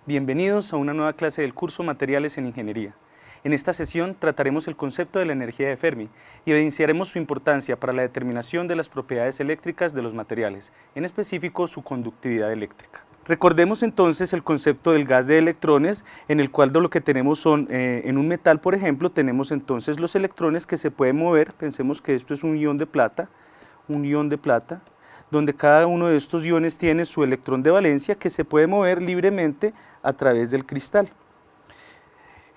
Bienvenidos a una nueva clase del curso Materiales en Ingeniería. En esta sesión trataremos el concepto de la energía de Fermi y evidenciaremos su importancia para la determinación de las propiedades eléctricas de los materiales, en específico su conductividad eléctrica. Recordemos entonces el concepto del gas de electrones, en el cual lo que tenemos son, en un metal por ejemplo, tenemos entonces los electrones que se pueden mover. Pensemos que esto es un ion de plata, donde cada uno de estos iones tiene su electrón de valencia que se puede mover libremente a través del cristal.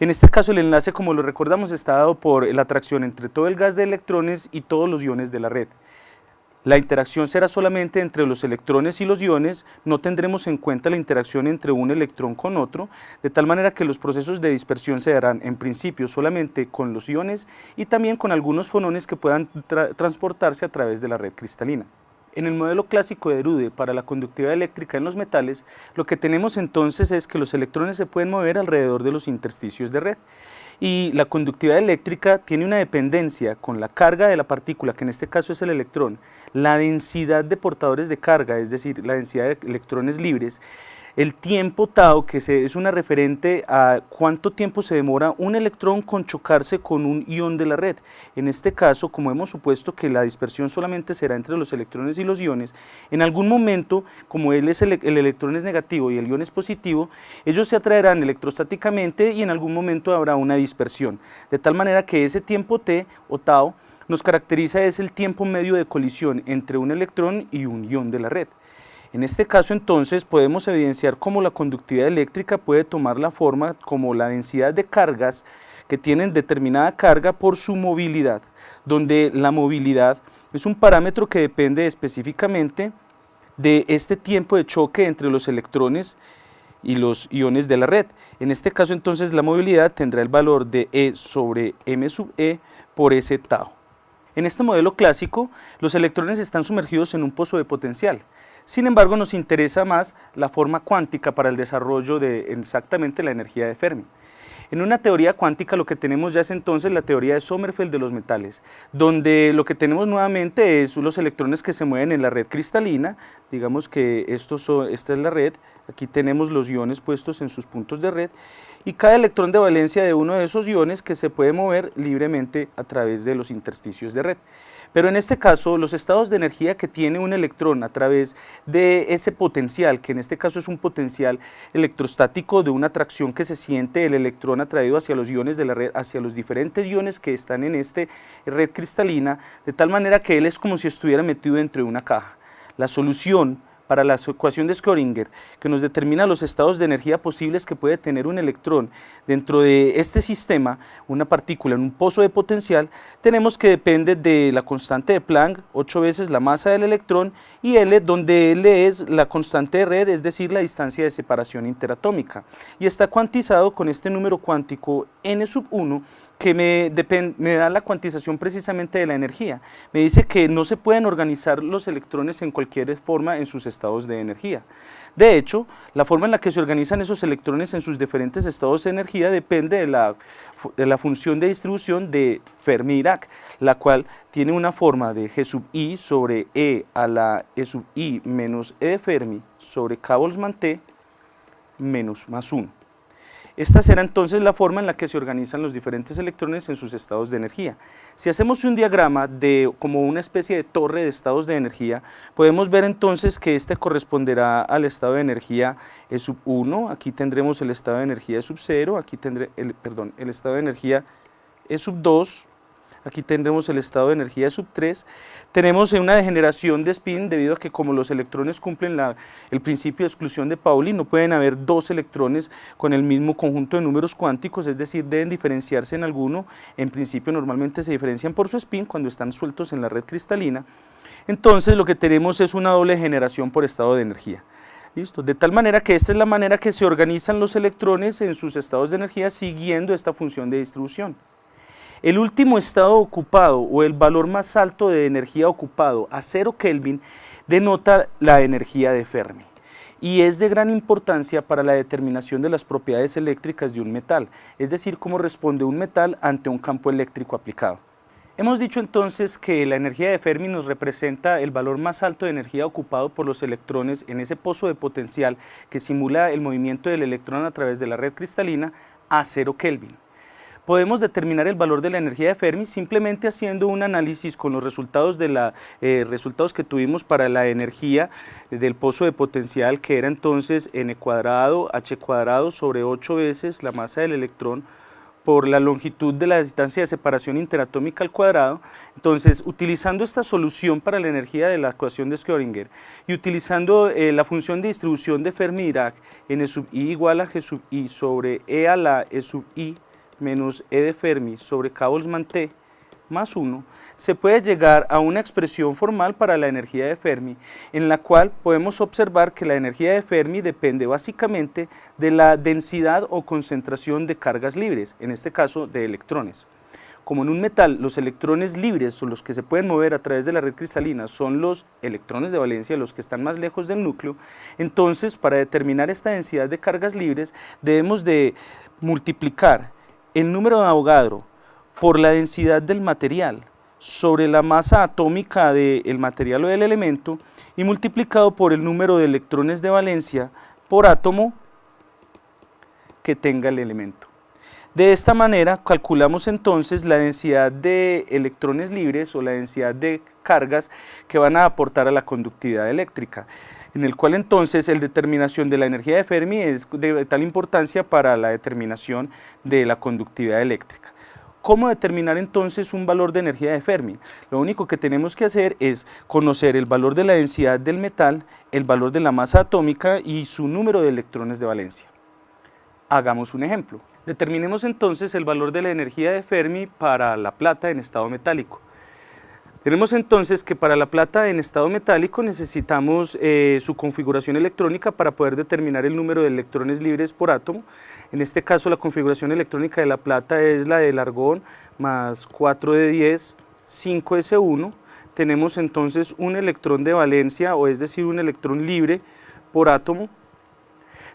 En este caso el enlace, como lo recordamos, está dado por la atracción entre todo el gas de electrones y todos los iones de la red. La interacción será solamente entre los electrones y los iones, no tendremos en cuenta la interacción entre un electrón con otro, de tal manera que los procesos de dispersión se darán en principio solamente con los iones y también con algunos fonones que puedan transportarse a través de la red cristalina. En el modelo clásico de Drude para la conductividad eléctrica en los metales, lo que tenemos entonces es que los electrones se pueden mover alrededor de los intersticios de red y la conductividad eléctrica tiene una dependencia con la carga de la partícula, que en este caso es el electrón, la densidad de portadores de carga, es decir, la densidad de electrones libres, el tiempo tau, que es una referente a cuánto tiempo se demora un electrón con chocarse con un ion de la red. En este caso, como hemos supuesto que la dispersión solamente será entre los electrones y los iones, en algún momento, como el electrón es negativo y el ion es positivo, ellos se atraerán electrostáticamente y en algún momento habrá una dispersión, de tal manera que ese tiempo t o tau nos caracteriza es el tiempo medio de colisión entre un electrón y un ion de la red. En este caso entonces podemos evidenciar cómo la conductividad eléctrica puede tomar la forma como la densidad de cargas que tienen determinada carga por su movilidad, donde la movilidad es un parámetro que depende específicamente de este tiempo de choque entre los electrones y los iones de la red. En este caso entonces la movilidad tendrá el valor de E sobre m sub E por S tau. En este modelo clásico, los electrones están sumergidos en un pozo de potencial. Sin embargo, nos interesa más la forma cuántica para el desarrollo de exactamente la energía de Fermi. En una teoría cuántica lo que tenemos ya es entonces la teoría de Sommerfeld de los metales, donde lo que tenemos nuevamente es los electrones que se mueven en la red cristalina. Digamos que esta es la red, aquí tenemos los iones puestos en sus puntos de red y cada electrón de valencia de uno de esos iones que se puede mover libremente a través de los intersticios de red. Pero en este caso, los estados de energía que tiene un electrón a través de ese potencial, que en este caso es un potencial electrostático de una atracción que se siente el electrón atraído hacia los iones de la red, hacia los diferentes iones que están en esta red cristalina, de tal manera que él es como si estuviera metido dentro de una caja. La solución para la ecuación de Schrödinger, que nos determina los estados de energía posibles que puede tener un electrón dentro de este sistema, una partícula en un pozo de potencial, tenemos que depende de la constante de Planck, 8 veces la masa del electrón, y L, donde L es la constante de red, es decir, la distancia de separación interatómica, y está cuantizado con este número cuántico n sub 1, que me da la cuantización precisamente de la energía. Me dice que no se pueden organizar los electrones en cualquier forma en sus estados de energía. De hecho, la forma en la que se organizan esos electrones en sus diferentes estados de energía depende de la función de distribución de Fermi-Dirac, la cual tiene una forma de G sub I sobre E a la E sub I menos E de Fermi sobre K Boltzmann T menos más 1. Esta será entonces la forma en la que se organizan los diferentes electrones en sus estados de energía. Si hacemos un diagrama como una especie de torre de estados de energía, podemos ver entonces que este corresponderá al estado de energía E sub 1, aquí tendremos el estado de energía E sub 0, aquí tendré el estado de energía E sub 2, aquí tendremos el estado de energía sub 3, tenemos una degeneración de spin debido a que como los electrones cumplen el principio de exclusión de Pauli, no pueden haber dos electrones con el mismo conjunto de números cuánticos, es decir, deben diferenciarse en alguno, en principio normalmente se diferencian por su spin cuando están sueltos en la red cristalina, entonces lo que tenemos es una doble generación por estado de energía. ¿Listo? De tal manera que esta es la manera que se organizan los electrones en sus estados de energía siguiendo esta función de distribución. El último estado ocupado o el valor más alto de energía ocupado a 0 Kelvin denota la energía de Fermi y es de gran importancia para la determinación de las propiedades eléctricas de un metal, es decir, cómo responde un metal ante un campo eléctrico aplicado. Hemos dicho entonces que la energía de Fermi nos representa el valor más alto de energía ocupado por los electrones en ese pozo de potencial que simula el movimiento del electrón a través de la red cristalina a 0 Kelvin. Podemos determinar el valor de la energía de Fermi simplemente haciendo un análisis con los resultados, resultados que tuvimos para la energía del pozo de potencial, que era entonces n cuadrado h cuadrado sobre 8 veces la masa del electrón por la longitud de la distancia de separación interatómica al cuadrado. Entonces, utilizando esta solución para la energía de la ecuación de Schrödinger y utilizando la función de distribución de Fermi-Dirac, n sub i igual a g sub i sobre e a la e sub i menos e de Fermi sobre k Boltzmann T más 1, se puede llegar a una expresión formal para la energía de Fermi, en la cual podemos observar que la energía de Fermi depende básicamente de la densidad o concentración de cargas libres, en este caso de electrones. Como en un metal los electrones libres o los que se pueden mover a través de la red cristalina son los electrones de valencia, los que están más lejos del núcleo, entonces para determinar esta densidad de cargas libres debemos de multiplicar el número de Avogadro por la densidad del material sobre la masa atómica del material o del elemento y multiplicado por el número de electrones de valencia por átomo que tenga el elemento. De esta manera calculamos entonces la densidad de electrones libres o la densidad de cargas que van a aportar a la conductividad eléctrica, en el cual entonces la determinación de la energía de Fermi es de tal importancia para la determinación de la conductividad eléctrica. ¿Cómo determinar entonces un valor de energía de Fermi? Lo único que tenemos que hacer es conocer el valor de la densidad del metal, el valor de la masa atómica y su número de electrones de valencia. Hagamos un ejemplo. Determinemos entonces el valor de la energía de Fermi para la plata en estado metálico. Tenemos entonces que para la plata en estado metálico necesitamos su configuración electrónica para poder determinar el número de electrones libres por átomo. En este caso la configuración electrónica de la plata es la del argón más 4 de 10, 5s1. Tenemos entonces un electrón de valencia, o es decir, un electrón libre por átomo.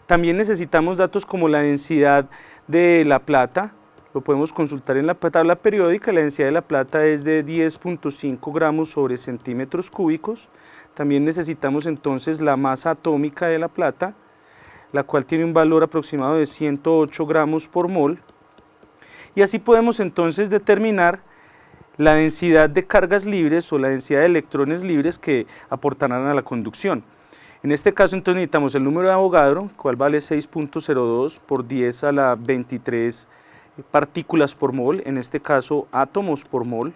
También necesitamos datos como la densidad de la plata. Lo podemos consultar en la tabla periódica. La densidad de la plata es de 10.5 gramos sobre centímetros cúbicos. También necesitamos entonces la masa atómica de la plata, la cual tiene un valor aproximado de 108 gramos por mol. Y así podemos entonces determinar la densidad de cargas libres o la densidad de electrones libres que aportarán a la conducción. En este caso entonces necesitamos el número de Avogadro, cual vale 6.02 por 10 a la 23 partículas por mol, en este caso átomos por mol,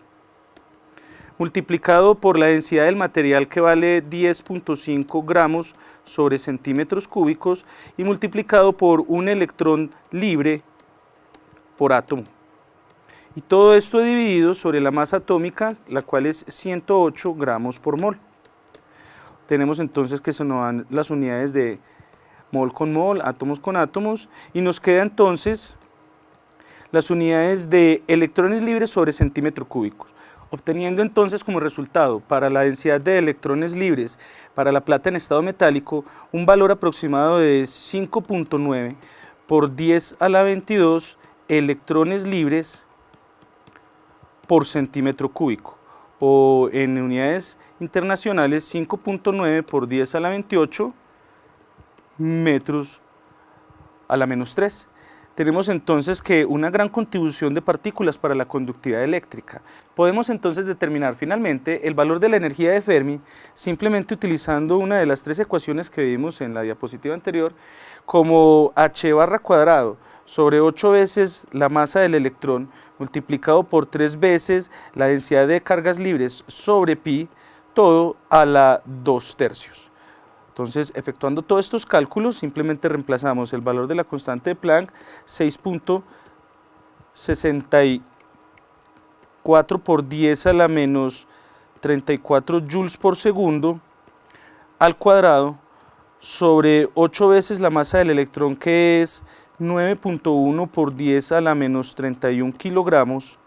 multiplicado por la densidad del material, que vale 10.5 gramos sobre centímetros cúbicos, y multiplicado por un electrón libre por átomo. Y todo esto dividido sobre la masa atómica, la cual es 108 gramos por mol. Tenemos entonces que se nos dan las unidades de mol con mol, átomos con átomos, y nos queda entonces las unidades de electrones libres sobre centímetro cúbico, obteniendo entonces como resultado para la densidad de electrones libres para la plata en estado metálico un valor aproximado de 5.9 por 10 a la 22 electrones libres por centímetro cúbico, o en unidades internacionales 5.9 por 10 a la 28 metros a la menos 3. Tenemos entonces que una gran contribución de partículas para la conductividad eléctrica. Podemos entonces determinar finalmente el valor de la energía de Fermi simplemente utilizando una de las tres ecuaciones que vimos en la diapositiva anterior, como h barra cuadrado sobre 8 veces la masa del electrón multiplicado por 3 veces la densidad de cargas libres sobre pi, todo a la 2/3. Entonces, efectuando todos estos cálculos, simplemente reemplazamos el valor de la constante de Planck, 6.64 por 10 a la menos 34 joules por segundo al cuadrado sobre 8 veces la masa del electrón, que es 9.1 por 10 a la menos 31 kilogramos,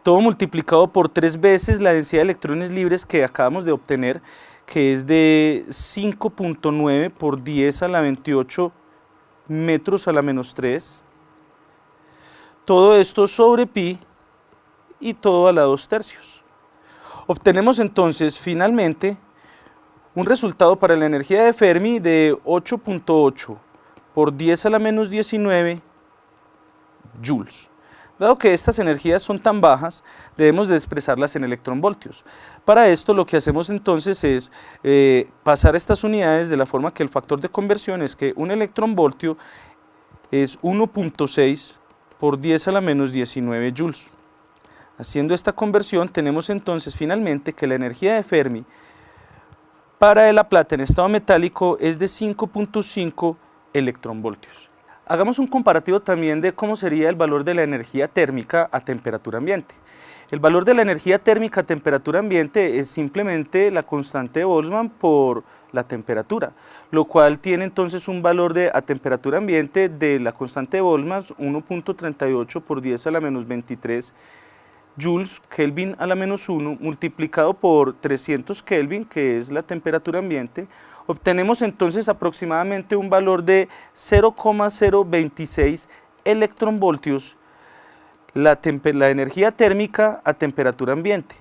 todo multiplicado por 3 veces la densidad de electrones libres que acabamos de obtener, que es de 5.9 por 10 a la 28 metros a la menos 3. Todo esto sobre pi, y todo a la 2/3. Obtenemos entonces finalmente un resultado para la energía de Fermi de 8.8 por 10 a la menos 19 joules. Dado que estas energías son tan bajas, debemos de expresarlas en electronvoltios. Para esto lo que hacemos entonces es pasar estas unidades de la forma que el factor de conversión es que un electronvoltio es 1.6 por 10 a la menos 19 joules. Haciendo esta conversión tenemos entonces finalmente que la energía de Fermi para la plata en estado metálico es de 5.5 electronvoltios. Hagamos un comparativo también de cómo sería el valor de la energía térmica a temperatura ambiente. El valor de la energía térmica a temperatura ambiente es simplemente la constante de Boltzmann por la temperatura, lo cual tiene entonces un valor a temperatura ambiente de la constante de Boltzmann 1.38 por 10 a la menos 23 joules Kelvin a la menos 1 multiplicado por 300 Kelvin, que es la temperatura ambiente. Obtenemos entonces aproximadamente un valor de 0,026 electronvoltios la energía térmica a temperatura ambiente.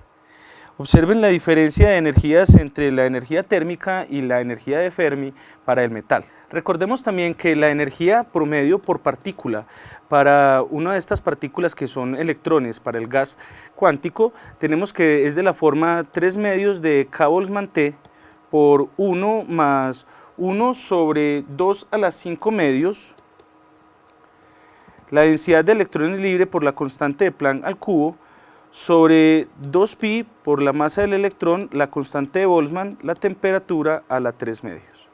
Observen la diferencia de energías entre la energía térmica y la energía de Fermi para el metal. Recordemos también que la energía promedio por partícula para una de estas partículas que son electrones para el gas cuántico, tenemos que es de la forma 3 medios de K Boltzmann T por 1 más 1 sobre 2 a la 5 medios, la densidad de electrones libre por la constante de Planck al cubo, sobre 2pi por la masa del electrón, la constante de Boltzmann, la temperatura a la 3 medios.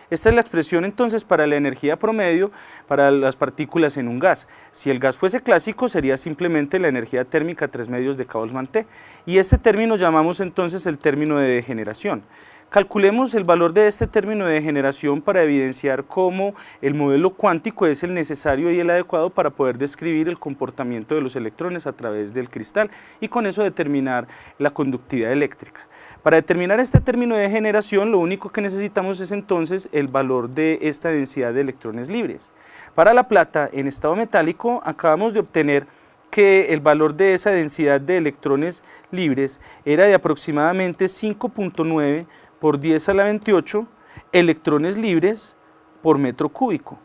Esta es la expresión entonces para la energía promedio para las partículas en un gas. Si el gas fuese clásico sería simplemente la energía térmica 3 medios de K Boltzmann T, y este término llamamos entonces el término de degeneración. Calculemos el valor de este término de degeneración para evidenciar cómo el modelo cuántico es el necesario y el adecuado para poder describir el comportamiento de los electrones a través del cristal y con eso determinar la conductividad eléctrica. Para determinar este término de degeneración lo único que necesitamos es entonces el valor de esta densidad de electrones libres. Para la plata en estado metálico acabamos de obtener que el valor de esa densidad de electrones libres era de aproximadamente 5.9 por 10 a la 28 electrones libres por metro cúbico.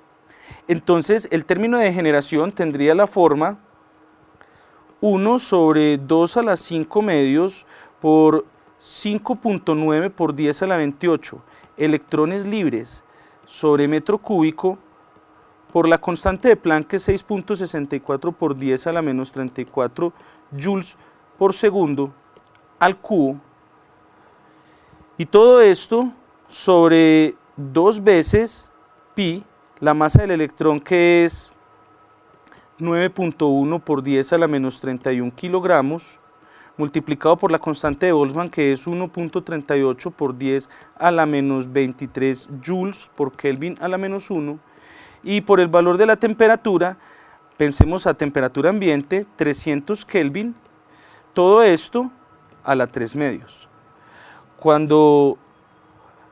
Entonces el término de degeneración tendría la forma 1 sobre 2 a la 5 medios por 5.9 por 10 a la 28 electrones libres sobre metro cúbico por la constante de Planck, que es 6.64 por 10 a la menos 34 joules por segundo al cubo, y todo esto sobre 2 veces pi, la masa del electrón, que es 9.1 por 10 a la menos 31 kilogramos, multiplicado por la constante de Boltzmann, que es 1.38 por 10 a la menos 23 joules por Kelvin a la menos 1, y por el valor de la temperatura, pensemos a temperatura ambiente, 300 Kelvin, todo esto a la 3 medios. Cuando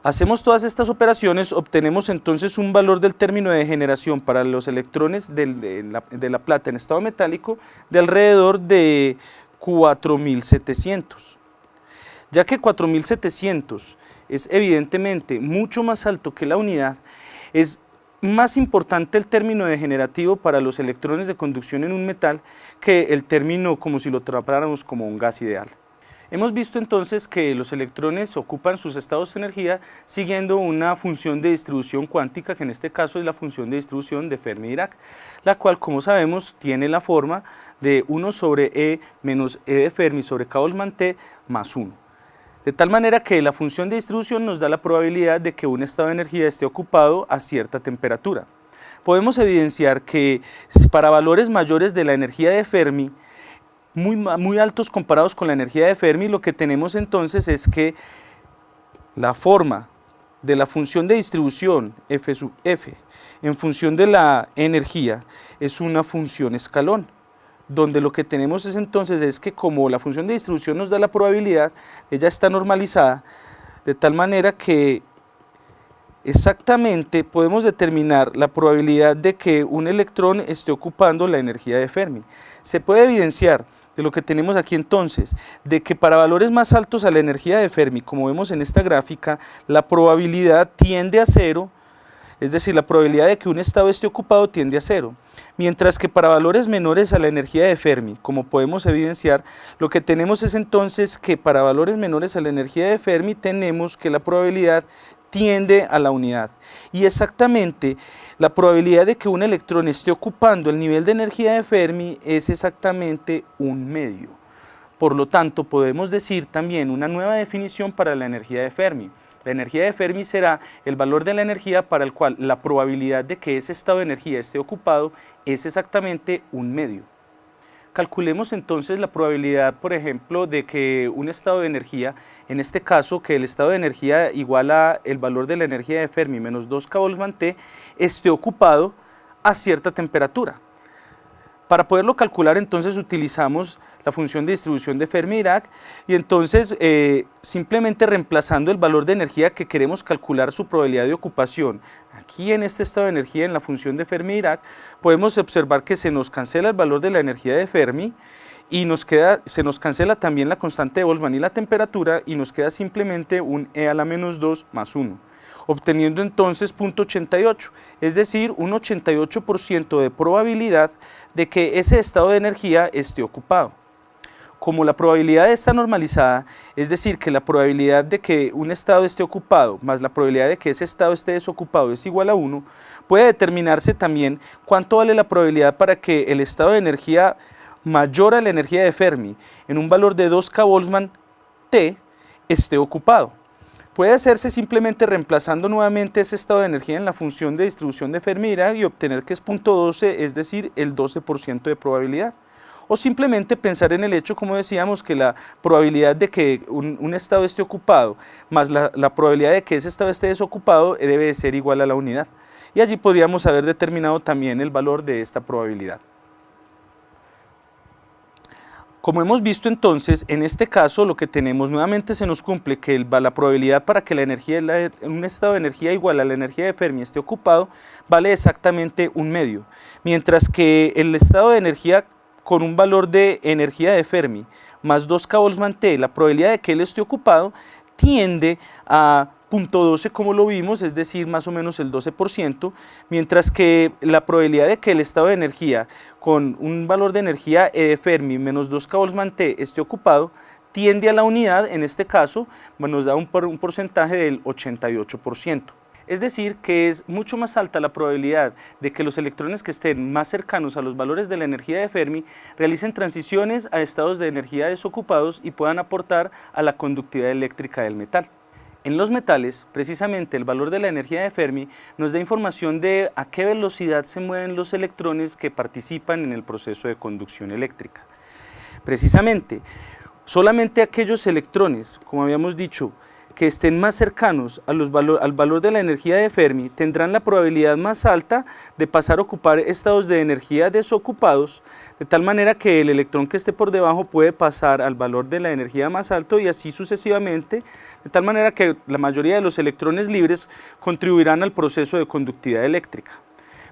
hacemos todas estas operaciones, obtenemos entonces un valor del término de degeneración para los electrones de la plata en estado metálico de alrededor de 4700. Ya que 4700 es evidentemente mucho más alto que la unidad, es más importante el término degenerativo para los electrones de conducción en un metal que el término como si lo tratáramos como un gas ideal. Hemos visto entonces que los electrones ocupan sus estados de energía siguiendo una función de distribución cuántica, que en este caso es la función de distribución de Fermi-Dirac, la cual, como sabemos, tiene la forma de 1 sobre E menos E de Fermi sobre K Boltzmann T más 1. De tal manera que la función de distribución nos da la probabilidad de que un estado de energía esté ocupado a cierta temperatura. Podemos evidenciar que para valores mayores de la energía de Fermi, muy altos comparados con la energía de Fermi, lo que tenemos entonces es que la forma de la función de distribución f sub f en función de la energía es una función escalón, donde lo que tenemos es entonces es que como la función de distribución nos da la probabilidad, ella está normalizada de tal manera que exactamente podemos determinar la probabilidad de que un electrón esté ocupando la energía de Fermi. Se puede evidenciar de lo que tenemos aquí entonces, de que para valores más altos a la energía de Fermi, como vemos en esta gráfica, la probabilidad tiende a cero, es decir, la probabilidad de que un estado esté ocupado tiende a cero, mientras que para valores menores a la energía de Fermi, como podemos evidenciar, lo que tenemos es entonces que para valores menores a la energía de Fermi tenemos que la probabilidad tiende a la unidad. Y exactamente la probabilidad de que un electrón esté ocupando el nivel de energía de Fermi es exactamente 1/2. Por lo tanto, podemos decir también una nueva definición para la energía de Fermi. La energía de Fermi será el valor de la energía para el cual la probabilidad de que ese estado de energía esté ocupado es exactamente 1/2. Calculemos entonces la probabilidad, por ejemplo, de que un estado de energía, en este caso que el estado de energía igual a el valor de la energía de Fermi menos 2K Boltzmann-T, esté ocupado a cierta temperatura. Para poderlo calcular entonces utilizamos la función de distribución de Fermi-Dirac y entonces simplemente reemplazando el valor de energía que queremos calcular su probabilidad de ocupación aquí en este estado de energía en la función de Fermi-Dirac podemos observar que se nos cancela el valor de la energía de Fermi y se nos cancela también la constante de Boltzmann y la temperatura y nos queda simplemente un E a la menos 2 más 1. Obteniendo entonces 0.88, es decir, un 88% de probabilidad de que ese estado de energía esté ocupado. Como la probabilidad está normalizada, es decir, que la probabilidad de que un estado esté ocupado más la probabilidad de que ese estado esté desocupado es igual a 1, puede determinarse también cuánto vale la probabilidad para que el estado de energía mayor a la energía de Fermi, en un valor de 2K Boltzmann-T, esté ocupado. Puede hacerse simplemente reemplazando nuevamente ese estado de energía en la función de distribución de Fermi-Dirac y obtener que es 0.12, es decir, el 12% de probabilidad. O simplemente pensar en el hecho, como decíamos, que la probabilidad de que un estado esté ocupado más la probabilidad de que ese estado esté desocupado debe de ser igual a la unidad. Y allí podríamos haber determinado también el valor de esta probabilidad. Como hemos visto entonces, en este caso lo que tenemos nuevamente se nos cumple que la probabilidad para que la energía, un estado de energía igual a la energía de Fermi esté ocupado vale exactamente 1/2, mientras que el estado de energía con un valor de energía de Fermi más 2K Boltzmann-T, la probabilidad de que él esté ocupado tiende a 0.12 como lo vimos, es decir, más o menos el 12%, mientras que la probabilidad de que el estado de energía con un valor de energía E de Fermi menos 2K Boltzmann-T esté ocupado tiende a la unidad, en este caso nos da un porcentaje del 88%. Es decir, que es mucho más alta la probabilidad de que los electrones que estén más cercanos a los valores de la energía de Fermi realicen transiciones a estados de energía desocupados y puedan aportar a la conductividad eléctrica del metal. En los metales, precisamente el valor de la energía de Fermi nos da información de a qué velocidad se mueven los electrones que participan en el proceso de conducción eléctrica. Precisamente, solamente aquellos electrones, como habíamos dicho, que estén más cercanos al valor de la energía de Fermi tendrán la probabilidad más alta de pasar a ocupar estados de energía desocupados, de tal manera que el electrón que esté por debajo puede pasar al valor de la energía más alto y así sucesivamente, de tal manera que la mayoría de los electrones libres contribuirán al proceso de conductividad eléctrica.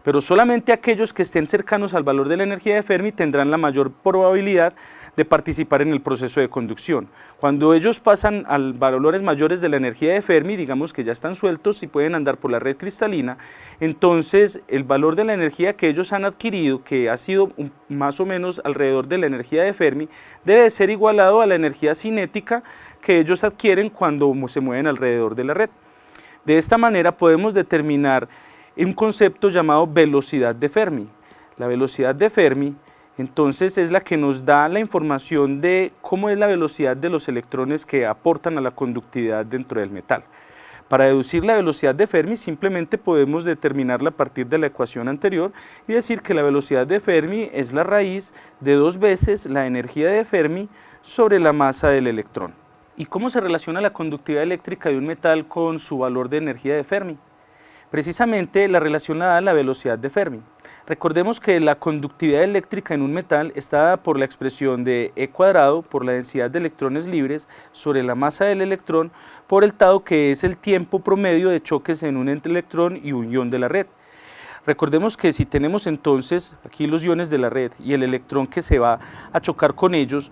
Pero solamente aquellos que estén cercanos al valor de la energía de Fermi tendrán la mayor probabilidad de participar en el proceso de conducción. Cuando ellos pasan a valores mayores de la energía de Fermi, digamos que ya están sueltos y pueden andar por la red cristalina, entonces el valor de la energía que ellos han adquirido, que ha sido más o menos alrededor de la energía de Fermi, debe ser igualado a la energía cinética que ellos adquieren cuando se mueven alrededor de la red. De esta manera podemos determinar un concepto llamado velocidad de Fermi. La velocidad de Fermi entonces es la que nos da la información de cómo es la velocidad de los electrones que aportan a la conductividad dentro del metal. Para deducir la velocidad de Fermi simplemente podemos determinarla a partir de la ecuación anterior y decir que la velocidad de Fermi es la raíz de 2 veces la energía de Fermi sobre la masa del electrón. ¿Y cómo se relaciona la conductividad eléctrica de un metal con su valor de energía de Fermi? Precisamente la relación la da la velocidad de Fermi. Recordemos que la conductividad eléctrica en un metal está dada por la expresión de E cuadrado por la densidad de electrones libres sobre la masa del electrón por el tau, que es el tiempo promedio de choques en un electrón y un ion de la red. Recordemos que si tenemos entonces aquí los iones de la red y el electrón que se va a chocar con ellos,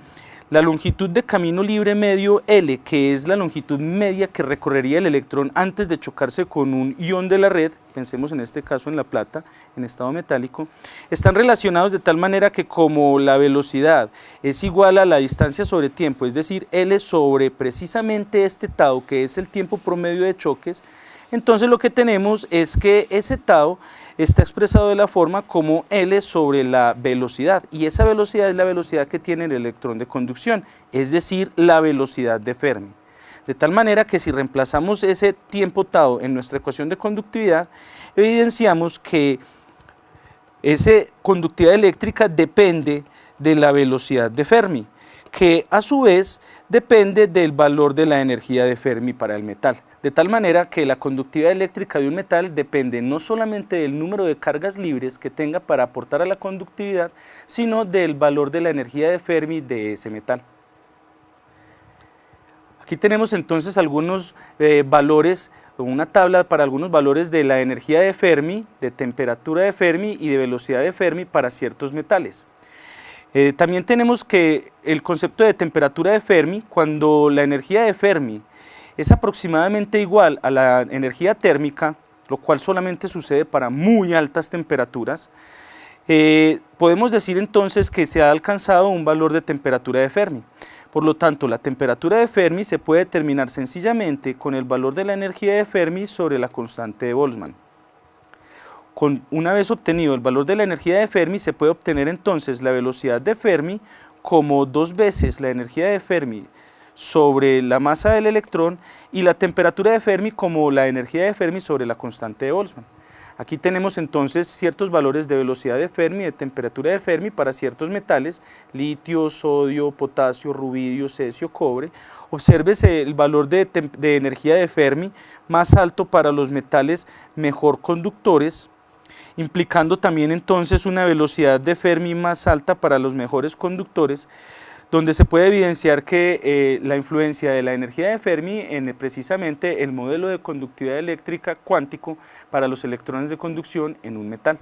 la longitud de camino libre medio L, que es la longitud media que recorrería el electrón antes de chocarse con un ion de la red, pensemos en este caso en la plata, en estado metálico, están relacionados de tal manera que como la velocidad es igual a la distancia sobre tiempo, es decir, L sobre precisamente este tau, que es el tiempo promedio de choques, entonces lo que tenemos es que ese tau está expresado de la forma como L sobre la velocidad, y esa velocidad es la velocidad que tiene el electrón de conducción, es decir, la velocidad de Fermi. De tal manera que si reemplazamos ese tiempo tau en nuestra ecuación de conductividad, evidenciamos que esa conductividad eléctrica depende de la velocidad de Fermi, que a su vez depende del valor de la energía de Fermi para el metal. De tal manera que la conductividad eléctrica de un metal depende no solamente del número de cargas libres que tenga para aportar a la conductividad, sino del valor de la energía de Fermi de ese metal. Aquí tenemos entonces algunos valores, una tabla para algunos valores de la energía de Fermi, de temperatura de Fermi y de velocidad de Fermi para ciertos metales. También tenemos que el concepto de temperatura de Fermi, cuando la energía de Fermi es aproximadamente igual a la energía térmica, lo cual solamente sucede para muy altas temperaturas, podemos decir entonces que se ha alcanzado un valor de temperatura de Fermi. Por lo tanto, la temperatura de Fermi se puede determinar sencillamente con el valor de la energía de Fermi sobre la constante de Boltzmann. Una vez obtenido el valor de la energía de Fermi, se puede obtener entonces la velocidad de Fermi como 2 veces la energía de Fermi sobre la masa del electrón y la temperatura de Fermi como la energía de Fermi sobre la constante de Boltzmann. Aquí tenemos entonces ciertos valores de velocidad de Fermi, de temperatura de Fermi para ciertos metales, litio, sodio, potasio, rubidio, cesio, cobre. Obsérvese el valor de energía de Fermi más alto para los metales mejor conductores, implicando también entonces una velocidad de Fermi más alta para los mejores conductores, donde se puede evidenciar que la influencia de la energía de Fermi en precisamente el modelo de conductividad eléctrica cuántico para los electrones de conducción en un metal.